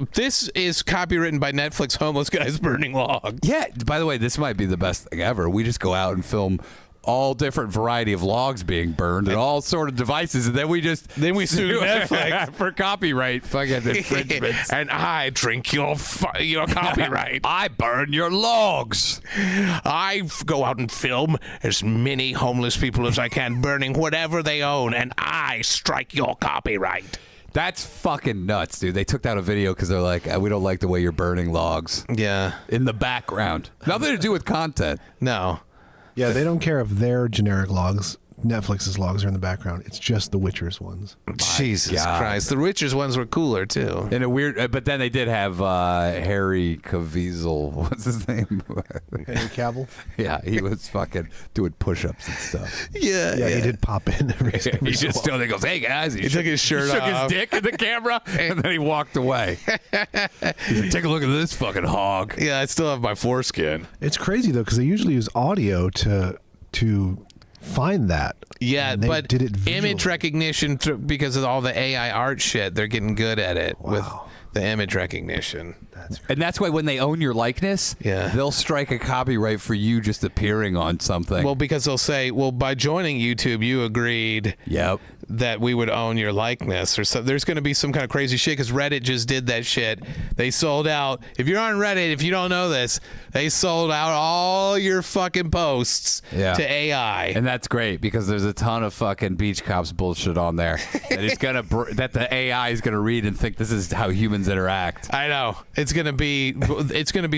copywritten by Netflix homeless guys burning logs. Yeah. By the way, this might be the best thing ever. We just go out and film all different variety of logs being burned and all sort of devices, and then we sue Netflix for copyright fucking infringements. And I drink your copyright. I burn your logs. I go out and film as many homeless people as I can, burning whatever they own, and I strike your copyright. That's fucking nuts, dude. They took down a video because they're like, we don't like the way you're burning logs Yeah. in the background. Nothing to do with content. No. Yeah, they don't care if their generic logs, Netflix's logs, are in the background. It's just the Witcher's ones. Jesus God. Christ. The Witcher's ones were cooler, too. In a weird, but then they did have Harry Caviezel. What's his name? Henry Cavill? Yeah, he was fucking doing push-ups and stuff. Yeah. Yeah, he did pop in. Every He so just often. stood there and goes, hey, guys. He took his shirt shook off. his dick in the camera, and then he walked away. He's like, take a look at this fucking hog. Yeah, I still have my foreskin. It's crazy, though, because they usually use audio to find that. Yeah, And they but did it visually. image recognition, because of all the AI art shit, they're getting good at it with the image recognition. And that's why when they own your likeness, Yeah. they'll strike a copyright for you just appearing on something. Well, because they'll say, well, by joining YouTube, you agreed Yep. that we would own your likeness or so. There's going to be some kind of crazy shit because Reddit just did that shit. They sold out. If you're on Reddit, if you don't know this, they sold out all your fucking posts to AI. And that's great because there's a ton of fucking beach cops bullshit on there that is gonna that the AI is gonna read and think this is how humans interact. I know it's gonna be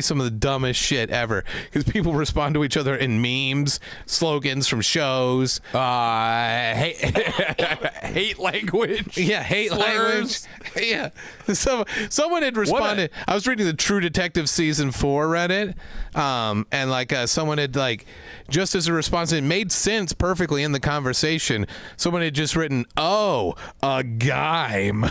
some of the dumbest shit ever because people respond to each other in memes, slogans from shows. Hey, hate language. Yeah, hate slurs. language. Yeah. Someone had responded. I was reading the True Detective season 4 Reddit, and like someone had like, just as a response, it made sense perfectly in the conversation. Someone had just written, "Oh, a gime,"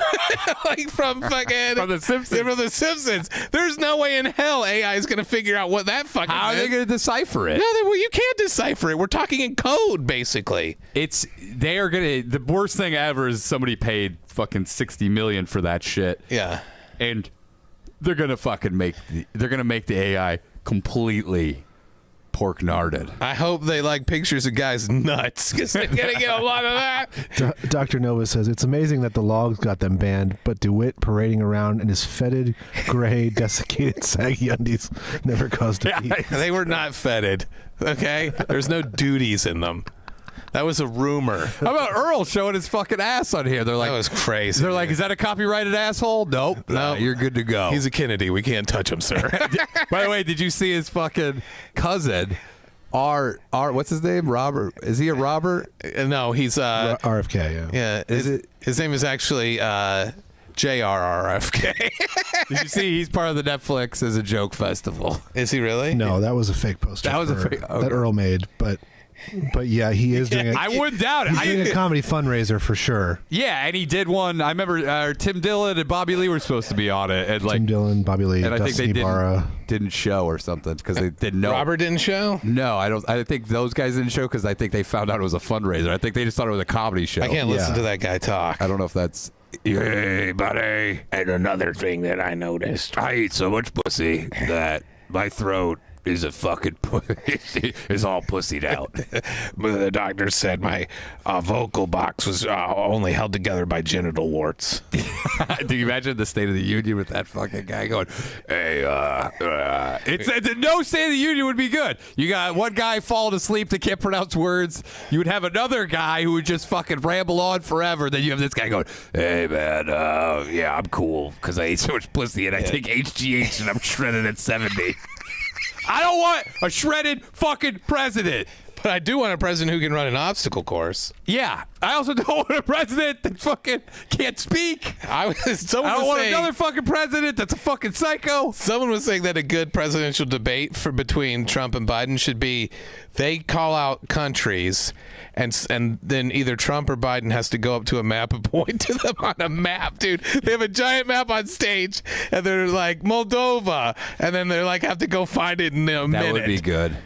like from fucking From The Simpsons. Yeah, from The Simpsons. There's no way in hell AI is going to figure out what that fucking. How are they going to decipher it? No, you can't decipher it. We're talking in code, basically. They are gonna. The worst thing ever is somebody paid fucking $60 million for that shit. Yeah. And they're gonna fucking make the AI completely pork narded. I hope they like pictures of guys' nuts, because they're gonna get a lot of that. Dr. Nova says it's amazing that the logs got them banned, but DeWitt parading around in his fetid, gray, desiccated, saggy undies never caused a beat. They were not fetid. Okay, there's no duties in them. That was a rumor. How about Earl showing his fucking ass on here? They're like, That was crazy. They're like, is that a copyrighted asshole? Nope. No. You're good to go. He's a Kennedy. We can't touch him, sir. By the way, did you see his fucking cousin? What's his name? Robert? Is he a Robert? No, he's RFK, yeah. Yeah. His name is actually JRRFK. Did you see he's part of the Netflix as a joke festival? Is he really? No, that was a fake poster. That was a fake- okay. that Earl made, but yeah, he is doing I wouldn't doubt it. He's doing a comedy fundraiser for sure. Yeah, and he did one. I remember Tim Dillon and Bobby Lee were supposed to be on it, and like Tim Dillon, Bobby Lee, and I think Dustin they Ibarra. didn't show or something because they didn't know. Robert didn't show? No, I don't. I think those guys didn't show because I think they found out it was a fundraiser. I think they just thought it was a comedy show. I can't listen to that guy talk. I don't know if that's. Hey, buddy. And another thing that I noticed. I eat so much pussy that my throat is a fucking is all pussied out. The doctor said my vocal box was only held together by genital warts. Do you imagine the State of the Union with that fucking guy going, hey, it's no State of the Union would be good. You got one guy falling asleep that can't pronounce words. You would have another guy who would just fucking ramble on forever. Then you have this guy going, hey, man, yeah, I'm cool because I ate so much pussy and I take HGH and I'm shredded at 70. I don't want a shredded fucking president. But I do want a president who can run an obstacle course. Yeah. I also don't want a president that fucking can't speak. I don't want another fucking president that's a fucking psycho. Someone was saying that a good presidential debate between Trump and Biden should be they call out countries and then either Trump or Biden has to go up to a map and point to them on a map, dude. They have a giant map on stage and they're like Moldova and then they're like have to go find it in a minute. That would be good.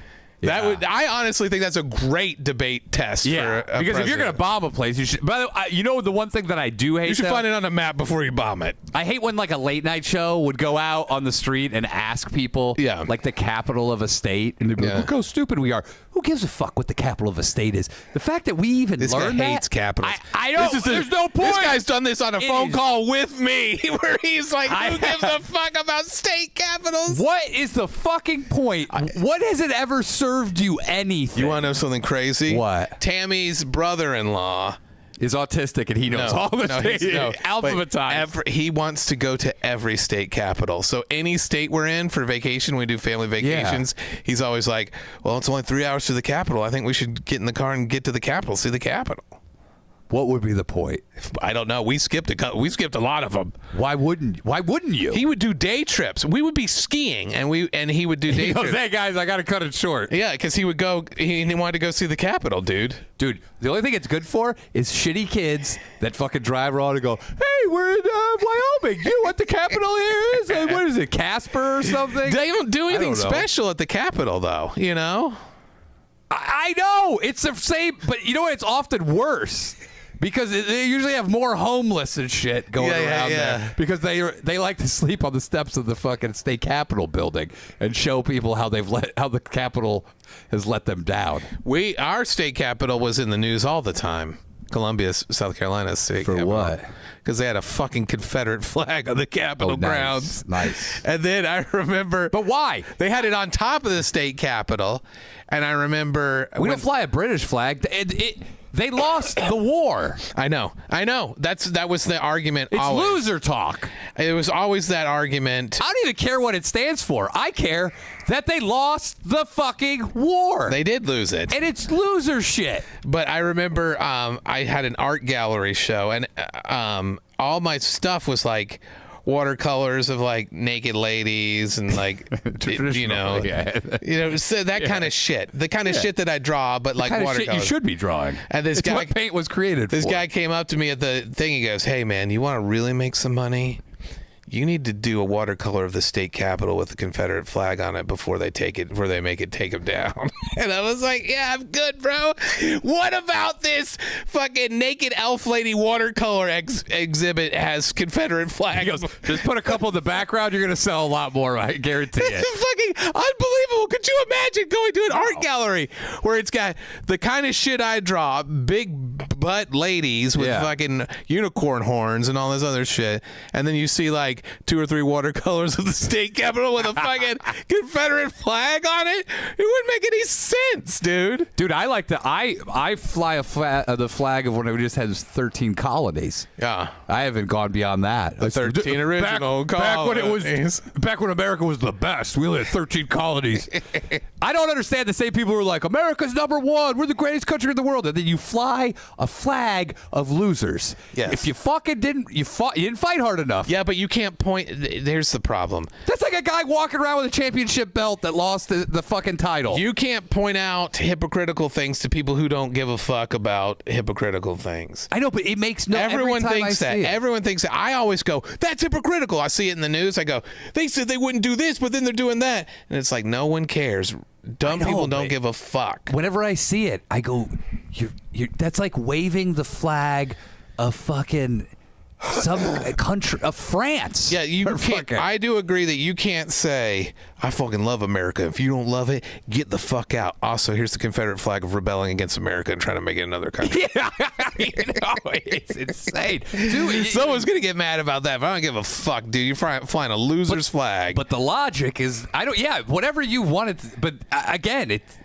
That would. I honestly think that's a great debate test. Yeah, for a because if you're gonna bomb a place, you should. By the way, you know the one thing that I do hate. You should find it on a map before you bomb it. I hate when like a late night show would go out on the street and ask people, like the capital of a state, and they'd be like, "Look how stupid we are." Who gives a fuck what the capital of a state is? The fact that we even learned guy hates capitals. I don't. There's no point. This guy's done this on a phone call with me, where he's like, "Who gives a fuck about state capitals?" What is the fucking point? What has it ever served you anything? You want to know something crazy? What? Tammy's brother-in-law is autistic and he knows all the states. Alphabetized. He wants to go to every state capital. So any state we're in for vacation, we do family vacations. Yeah. He's always like, well, it's only 3 hours to the capital. I think we should get in the car and get to the capital, see the capital. What would be the point? I don't know. We skipped a lot of them. Why wouldn't you? He would do day trips. We would be skiing, and he would do day trips. Hey guys, I gotta cut it short. Yeah, because he would go. He wanted to go see the Capitol, dude. Dude, the only thing it's good for is shitty kids that fucking drive around and go, "Hey, we're in Wyoming. You know what the Capitol here is? What is it, Casper or something?" They don't do anything special at the Capitol, though. You know. I know it's the same, but you know what? It's often worse. Because they usually have more homeless and shit going around there. Because they like to sleep on the steps of the fucking state capitol building and show people how the Capitol has let them down. Our state capitol was in the news all the time. Columbia, South Carolina state For capitol. what? Because they had a fucking Confederate flag on the Capitol grounds. Nice. And then I remember. But why? They had it on top of the state capitol. And I remember. We don't fly a British flag. They lost the war. I know. That was the argument. It's always. loser talk. It was always that argument. I don't even care what it stands for. I care that they lost the fucking war. They did lose it. And it's loser shit. But I remember I had an art gallery show, and all my stuff was like watercolors of like naked ladies and like so that kind of shit. The kind of shit that I draw, but like Kind of watercolors. shit you should be drawing. And this It's guy, what paint was created this for. guy came up to me at the thing. He goes, "Hey man, you want to really make some money? You need to do a watercolor of the state capitol with the Confederate flag on it before they make it take him down." And I was like, "Yeah, I'm good, bro. What about this fucking naked elf lady watercolor exhibit has Confederate flag?" He goes, just put a couple in the background. You're going to sell a lot more. I guarantee it. It's fucking unbelievable. Could you imagine going to an art gallery where it's got the kind of shit I draw, big butt ladies with fucking unicorn horns and all this other shit, and then you see like 2 or 3 watercolors of the state capitol with a fucking Confederate flag on it? It wouldn't make any sense, dude. Dude, I like to. I fly the flag of when we just had 13 colonies. Yeah. I haven't gone beyond that. The 13 original colonies. Back when America was the best. We only had 13 colonies. I don't understand the same people who are like, America's #1. We're the greatest country in the world. And then you fly a flag of losers. Yes. If you fucking didn't, you didn't fight hard enough. Yeah, but you can't point. There's the problem. That's like a guy walking around with a championship belt that lost the fucking title. You can't point out hypocritical things to people who don't give a fuck about hypocritical things. I know, but it makes no. Everyone thinks that. Everyone thinks that. I always go, that's hypocritical. I see it in the news. I go, they said they wouldn't do this, but then they're doing that. And it's like, no one cares. Dumb people don't give a fuck. Whenever I see it, I go, that's like waving the flag of fucking some country of France. Yeah, you can't. I do agree that you can't say, I fucking love America. If you don't love it, get the fuck out. Also, here's the Confederate flag of rebelling against America and trying to make it another country. Yeah, it's insane. Dude, someone's going to get mad about that, but I don't give a fuck, dude. You're flying a loser's flag. But the logic is, whatever you wanted, but again, it's.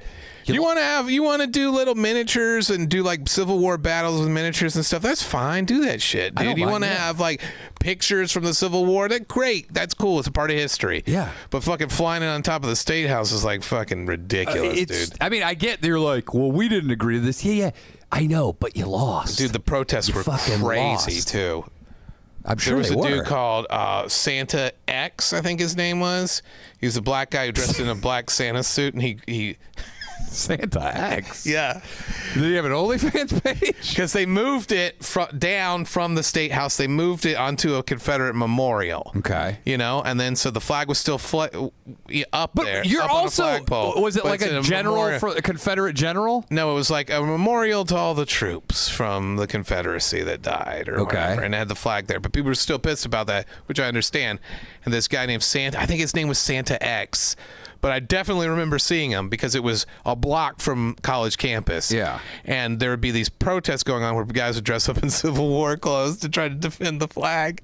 You want to do little miniatures and do like Civil War battles with miniatures and stuff. That's fine. Do that shit, dude. You want to have like pictures from the Civil War. That's great. That's cool. It's a part of history. Yeah. But fucking flying it on top of the State House is like fucking ridiculous, dude. I mean, I get you're like, well, we didn't agree to this. Yeah, I know, but you lost. Dude, the protests were crazy too. I'm sure there was a dude called Santa X, I think his name was. He was a black guy who dressed in a black Santa suit, and he Santa X. Yeah. Did he have an OnlyFans page? Because they moved it down from the State House. They moved it onto a Confederate memorial. Okay. You know, and then so the flag was still up but there. You're up also, on a flagpole. was it like a general, for a Confederate general? No, it was like a memorial to all the troops from the Confederacy that died or whatever. And it had the flag there. But people were still pissed about that, which I understand. And this guy named Santa, I think his name was Santa X. But I definitely remember seeing him because it was a block from college campus. Yeah. And there would be these protests going on where guys would dress up in Civil War clothes to try to defend the flag.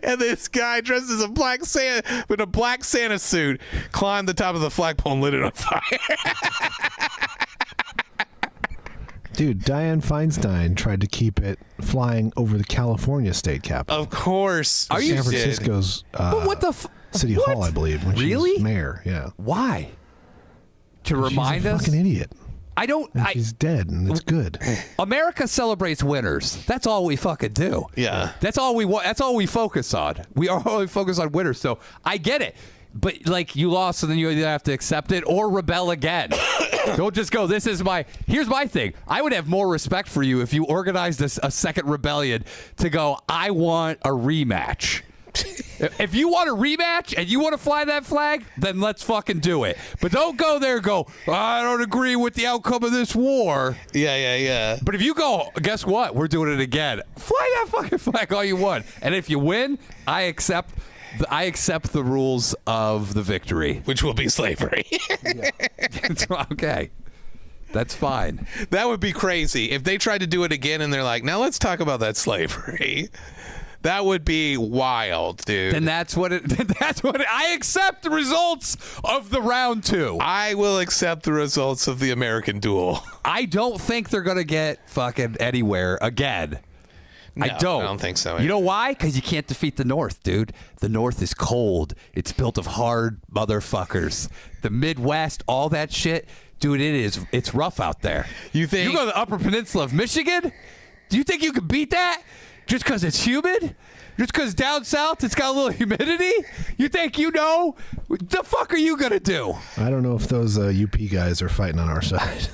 And this guy dressed as a black Santa with a black Santa suit climbed the top of the flagpole and lit it on fire. Dude, Dianne Feinstein tried to keep it flying over the California state capitol. Of course. Are you San Francisco's but what the City Hall, I believe. When really? She was mayor, yeah. Why? To remind she's a us? Fucking idiot. I don't. She's dead, and it's good. America celebrates winners. That's all we fucking do. Yeah. That's all we want. That's all we focus on. We are only focus on winners. So I get it. But like you lost, so then you either have to accept it or rebel again. Don't just go, here's my thing. I would have more respect for you if you organized a second rebellion to go, I want a rematch. If you want a rematch and you want to fly that flag, then let's fucking do it. But don't go there and go, I don't agree with the outcome of this war. Yeah. But if you go, guess what? We're doing it again. Fly that fucking flag all you want. And if you win, I accept the rules of the victory. Which will be slavery. Okay. That's fine. That would be crazy. If they tried to do it again and they're like, now let's talk about that slavery. That would be wild, dude. Then that's what I accept the results of the round 2. I will accept the results of the American duel. I don't think they're going to get fucking anywhere again. No, I don't think so. You know why? Because you can't defeat the North, dude. The North is cold. It's built of hard motherfuckers. The Midwest, all that shit, dude. It's rough out there. You think you go to the Upper Peninsula of Michigan? Do you think you could beat that? Just because it's humid? Just because down south it's got a little humidity? You think you know? The fuck are you gonna do? I don't know if those UP guys are fighting on our side.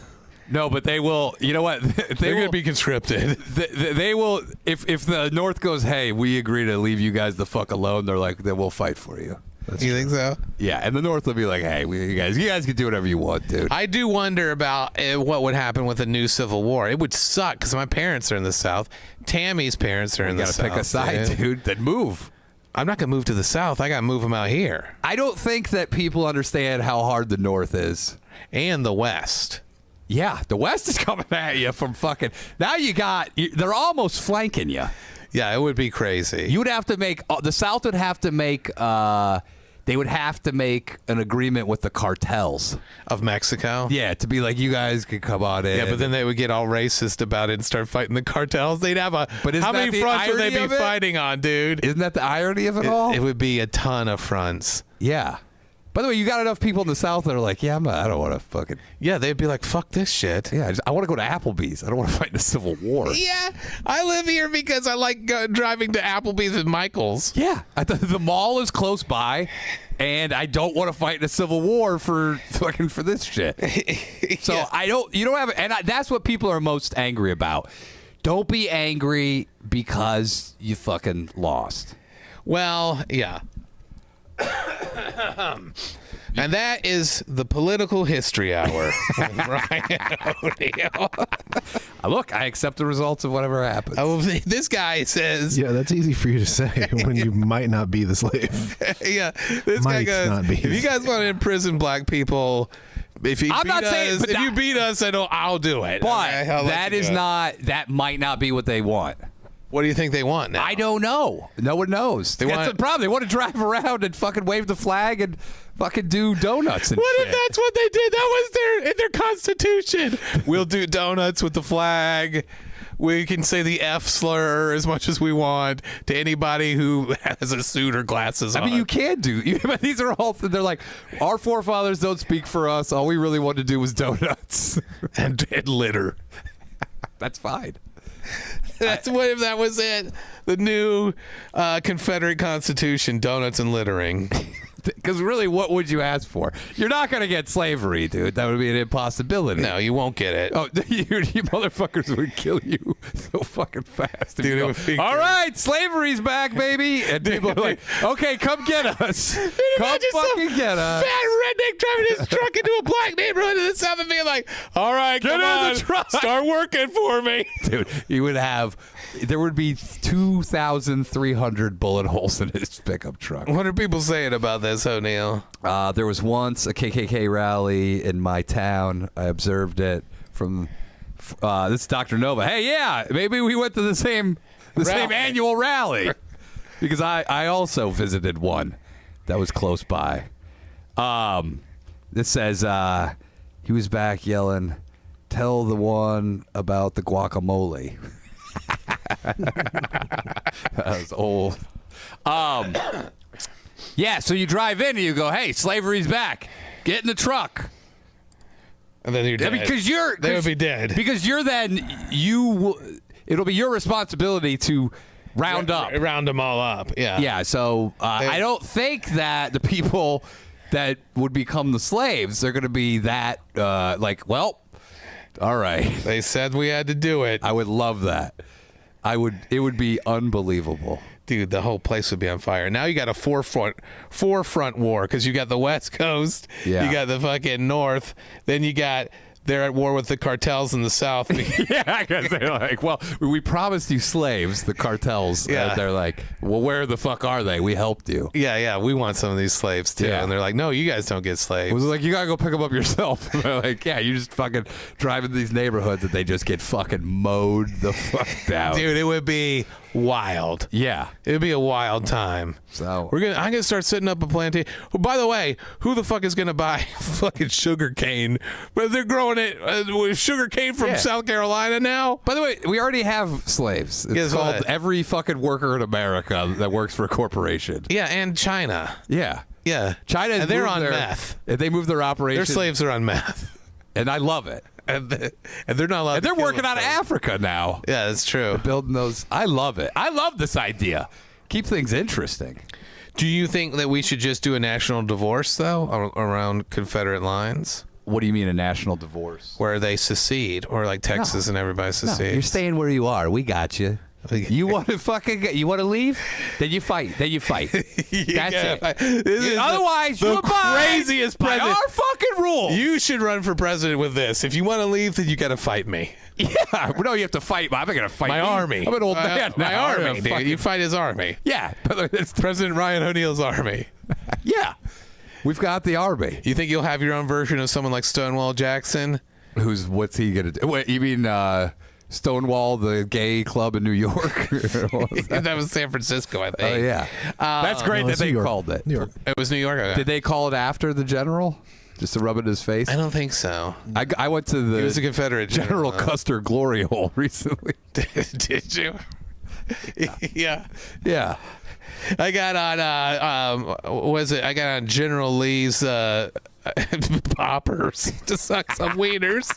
No, but they will. You know what? They're going to be conscripted. They will. If the North goes, hey, we agree to leave you guys the fuck alone. They're like, then we'll fight for you. You think so? Yeah, and the North will be like, hey, you guys can do whatever you want, dude. I do wonder about what would happen with a new civil war. It would suck because my parents are in the South. Tammy's parents are in the South. You gotta pick a side, dude. Then move. I'm not gonna move to the South. I gotta move them out here. I don't think that people understand how hard the North is. And the West. Yeah, the West is coming at you from fucking. Now they're almost flanking you. Yeah, it would be crazy. You would have to make the South would have to make. They would have to make an agreement with the cartels of Mexico. Yeah, to be like, you guys can come on in. Yeah, but then they would get all racist about it and start fighting the cartels. They'd have how many fronts would they be fighting on, dude? Isn't that the irony of it all? It would be a ton of fronts. Yeah. By the way, you got enough people in the South that are like, yeah, I don't want to fucking. Yeah, they'd be like, fuck this shit. Yeah, I want to go to Applebee's. I don't want to fight in a civil war. Yeah, I live here because I like driving to Applebee's and Michael's. Yeah, the mall is close by, and I don't want to fight in a civil war for this shit. So Yeah. you don't have, and that's what people are most angry about. Don't be angry because you fucking lost. Well, yeah. And that is the political history hour. Look, I accept the results of whatever happens. Oh, this guy says. Yeah, that's easy for you to say when you might not be the slave. Yeah, this guy goes. If you guys want to imprison black people, if you beat us, I'll do it. But that might not be what they want. What do you think they want now? I don't know. No one knows. That's the problem. They want to drive around and fucking wave the flag and fucking do donuts and what shit. If that's what they did? That was in their constitution. We'll do donuts with the flag. We can say the F slur as much as we want to anybody who has a suit or glasses on. I mean, you can do. These are all. They're like, our forefathers don't speak for us. All we really wanted to do was donuts and litter. That's fine. What if that was it? The new Confederate Constitution: donuts and littering. Because really, what would you ask for? You're not going to get slavery, dude. That would be an impossibility. No, you won't get it. Oh, you motherfuckers would kill you so fucking fast. Dude, it would be all right, slavery's back, baby. And people are like, okay, come get us. Come fucking get us. Fat redneck driving his truck into a black neighborhood in the South and being like, all right, get come on, the truck. Start working for me. Dude, there would be 2,300 bullet holes in his pickup truck. What are people saying about this, O'Neill? There was once a KKK rally in my town. I observed it from this is Dr. Nova. Hey, yeah, maybe we went to the same annual rally because I also visited one that was close by. This says he was back yelling, "Tell the one about the guacamole." That was old. Yeah, so you drive in and you go, hey, slavery's back. Get in the truck. And then you're dead. Yeah, they would be dead. Because it'll be your responsibility to round them all up. Yeah. Yeah, so I don't think that the people that would become the slaves, they're going to be that well, all right. They said we had to do it. I would love that. It would be unbelievable. Dude, the whole place would be on fire. Now you got a four front war because you got the West Coast, you got the fucking North, then you got they're at war with the cartels in the South. Yeah, because they're like, well, we promised you slaves, the cartels. Yeah. They're like, well, where the fuck are they? We helped you. Yeah, we want some of these slaves too. Yeah. And they're like, no, you guys don't get It slaves. was like, you gotta go pick them up yourself. And they're like, yeah, you just fucking drive in these neighborhoods and they just get fucking mowed the fuck down. Dude, it would be wild. Yeah. It'd be a wild time. So I'm gonna start setting up a plantation. Oh, by the way, who the fuck is gonna buy fucking sugar cane? But they're growing it with sugar cane from Yeah. South Carolina now. by the way, we already have slaves. It's Guess called what? every fucking worker in America that works for a corporation. Yeah, and China. Yeah. Yeah, China, and they're on meth. They moved their operation. Their slaves are on meth, And I love it. and they're not allowed. And they're to kill working out of themselves. Africa now. Yeah, that's true. Building those. I love it. I love this idea. Keep things interesting. Do you think that we should just do a national divorce though, around Confederate lines, What do you mean a national divorce? where they secede, or like Texas and everybody secedes? You're staying where you are. We got you. You want to you want to leave? Then you fight. That's it. Otherwise, the you abide craziest by president. our fucking rules. You should run for president with this. If you want to leave, then you got to fight me. Yeah, no, you have to fight. I'm not going to fight My me. army. I'm an old man. My now. I'm army, gonna dude. fucking- You fight his army. Yeah, but it's President Ryan O'Neal's army. yeah. We've got the army. You think you'll have your own version of someone like Stonewall Jackson? What's he going to do? Wait, you mean Stonewall, the gay club in New York? What was that? That was San Francisco, I think. Oh yeah, that's great No, that it's they New York. called it. New York. It was New York. Okay. Did they call it after the general, just to rub it in his face? I don't think so. I went to He was a the Confederate General general. Custer Glory Hole recently. Did you? Yeah. Yeah, I got on I got on General Lee's poppers to suck some wieners.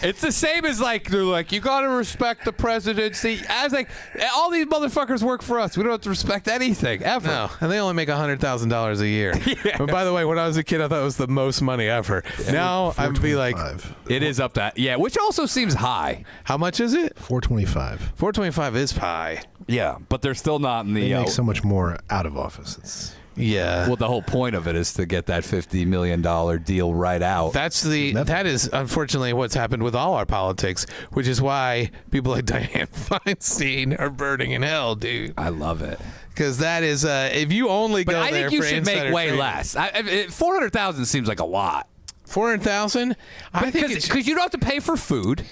it's the same as like they're like, you got to respect the presidency. I was like, all these motherfuckers work for us. We don't have to respect anything ever. No, and they only make $100,000 a year. Yeah. But by the way, when I was a kid, I thought it was the most money ever. Now I'd be like, 425. It is up that. Yeah, which also seems high. how much is it? 425. 425 is high. Yeah, but they're still not in the. They make so much more out of office. It's Yeah. Well, the whole point of it is to get that $50 million deal right out. That is unfortunately what's happened with all our politics, which is why people like Dianne Feinstein are burning in hell, dude. I love it. Because that is, if you only But go I there think you for should make insider way trading- less. 400,000 seems like a lot. 400,000. I think Because you don't have to pay for food,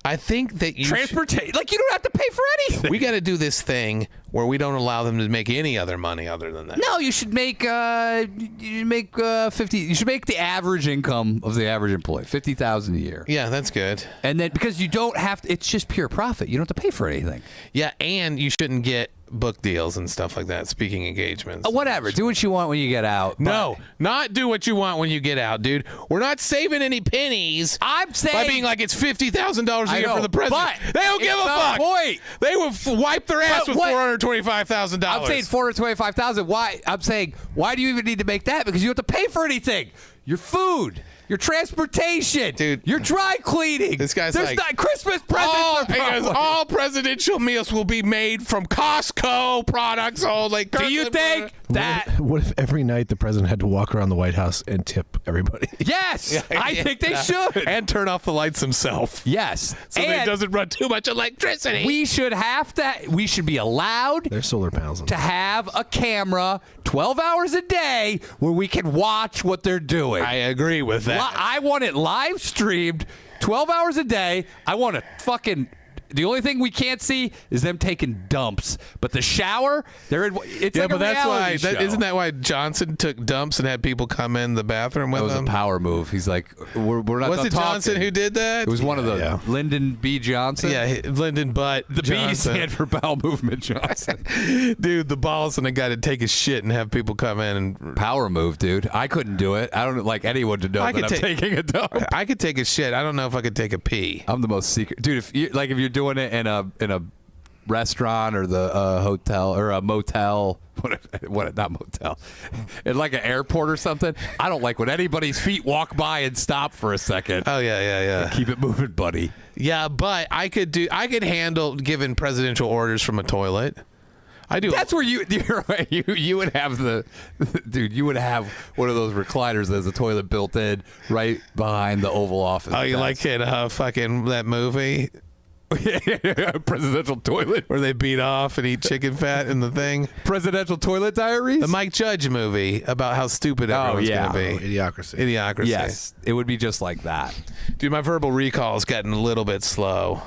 I think that you transportation. Like, you don't have to pay for anything. we got to do this thing where we don't allow them to make any other money other than that. No, you should make 50. You should make the average income of the average employee 50,000 a year, Yeah, that's good. and then because you don't have to, it's just pure profit. You don't have to pay for anything. Yeah, and you shouldn't get book deals and stuff like that, speaking engagements. Whatever, do what you want when you get out. No, not do what you want when you get out, dude. We're not saving any pennies. I'm saying By being like it's $50,000 a I year know, for the president. but They don't give a it's the fuck. point. They would wipe their ass But with what- $425,000. I'm saying 425,000. Why? I'm saying why do you even need to make that? Because you have to pay for anything. Your food, your transportation, Dude. your dry cleaning. This guy's There's like, not Christmas presents. all, are he goes, probably- all presidential meals will be made from Costco products only. Do you think that? what if every night the president had to walk around the White House and tip everybody? Yes, I think they should. And turn off the lights himself Yes, so that it and doesn't run too much electricity. we should have to. We should be allowed There's solar panels. to have a camera 12 hours a day where we can watch what they're doing. I agree with that. I want it live streamed 12 hours a day. I want to fucking. The only thing we can't see is them taking dumps. But the shower, it's Yeah, like but a that's why. reality show. Isn't that why Johnson took dumps and had people come in the bathroom with That was him? a power move. He's like, we're not Was done it Johnson talking. who did that? It was one of the Yeah. Lyndon B. Johnson. Yeah, Lyndon Butt. The B Johnson. stand for bowel movement Johnson. Dude, the balls and a guy to take his shit and have people come in and. Power move, dude. I couldn't do it. I don't like anyone to know I that could I'm taking a dump. I could take a shit. I don't know if I could take a pee. I'm the most secret dude. If you're doing it in a restaurant or the hotel or a motel, what not motel, in like an airport or something, I don't like when anybody's feet walk by and stop for a second. Oh yeah. Keep it moving, buddy. Yeah, but I could handle giving presidential orders from a toilet. I do. That's where you're right. You would have dude. You would have one of those recliners. There's a toilet built in right behind the Oval Office. Oh, you desk. like it? Fucking that movie Presidential toilet. where they beat off and eat chicken fat in the thing. Presidential toilet diaries. The Mike Judge movie about how stupid everyone's yeah. gonna be. Idiocracy. Idiocracy. Yes, it would be just like that. Dude, my verbal recall's gotten a little bit slow.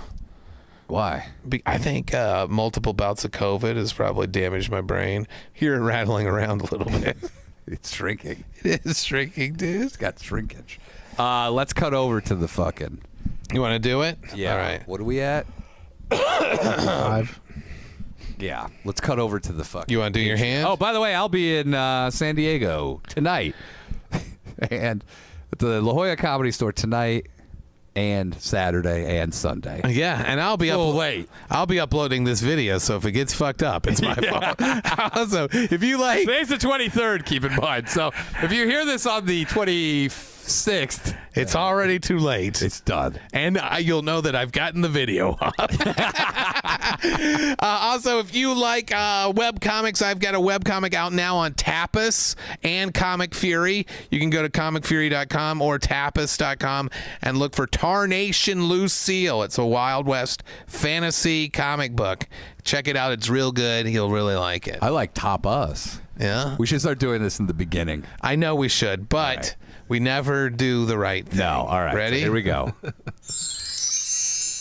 Why? I think multiple bouts of COVID has probably damaged my brain. Hear it rattling around a little bit. It's shrinking. It is shrinking, dude. It's got shrinkage. Let's cut over to the fucking. You want to do it? Yeah. All right. What are we at? 5. Yeah. Let's cut over to the fucking. You want to do your hand? Oh, by the way, I'll be in San Diego tonight, and at the La Jolla Comedy Store tonight, and Saturday and Sunday. Yeah, and I'll be late. I'll be uploading this video, so if it gets fucked up, it's my fault. Also, if you like, Today's the 23rd. Keep in mind. So if you hear this on the 26th, it's already too late. it's done. And you'll know that I've gotten the video up. Also, if you like web comics, I've got a web comic out now on Tapas and Comic Fury. You can go to comicfury.com or tapas.com and look for Tarnation Lucille. It's a Wild West fantasy comic book. Check it out. It's real good. You'll really like it. I like Top Us. Yeah. We should start doing this in the beginning. I know we should, but we never do the right thing. No. All right. Ready? So here we go.